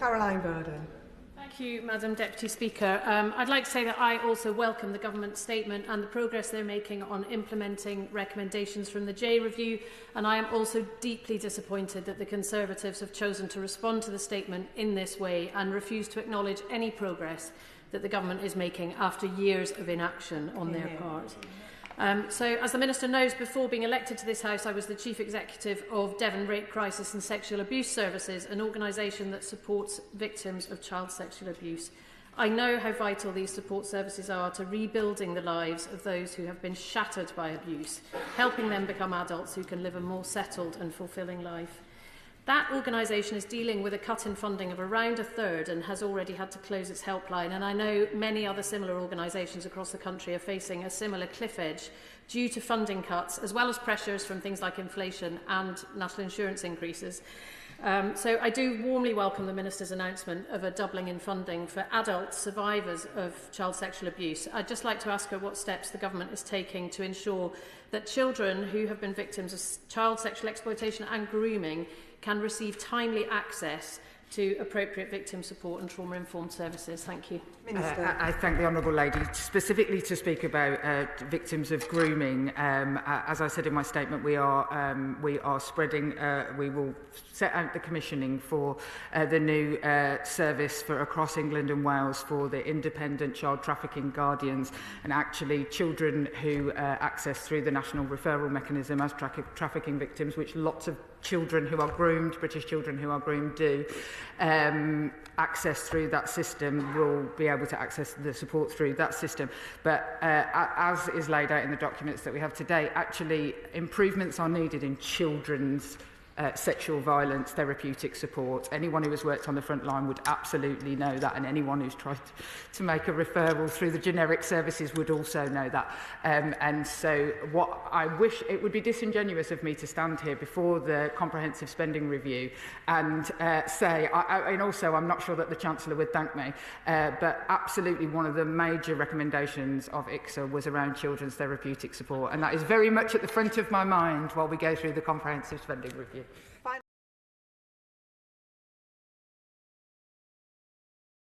Caroline Voaden. Thank you, Madam Deputy Speaker. I'd like to say that I also welcome the Government statement and the progress they're making on implementing recommendations from the J Review, and I am also deeply disappointed that the Conservatives have chosen to respond to the statement in this way and refuse to acknowledge any progress that the Government is making after years of inaction on their part. So, as the Minister knows, before being elected to this House, I was the Chief Executive of Devon Rape Crisis and Sexual Abuse Services, an organisation that supports victims of child sexual abuse. I know how vital these support services are to rebuilding the lives of those who have been shattered by abuse, helping them become adults who can live a more settled and fulfilling life. That organisation is dealing with a cut in funding of around a third and has already had to close its helpline. And I know many other similar organisations across the country are facing a similar cliff edge due to funding cuts, as well as pressures from things like inflation and national insurance increases. So I do warmly welcome the Minister's announcement of a doubling in funding for adult survivors of child sexual abuse. I'd just like to ask her what steps the Government is taking to ensure that children who have been victims of child sexual exploitation and grooming can receive timely access to appropriate victim support and trauma-informed services. Thank you. I thank the Honourable Lady. Specifically to speak about victims of grooming, as I said in my statement, we are spreading, we will set out the commissioning for the new service for across England and Wales for the independent child trafficking guardians, and actually children who access through the national referral mechanism as trafficking victims, which lots of children who are groomed, British children who are groomed do, access through that system, will be able to access the support through that system. But as is laid out in the documents that we have today, actually improvements are needed in children's sexual violence therapeutic support. Anyone who has worked on the front line would absolutely know that, and anyone who's tried to make a referral through the generic services would also know that. And so what I wish, it would be disingenuous of me to stand here before the comprehensive spending review and say, and also I'm not sure that the Chancellor would thank me, but absolutely one of the major recommendations of ICSA was around children's therapeutic support, and that is very much at the front of my mind while we go through the comprehensive spending review. Final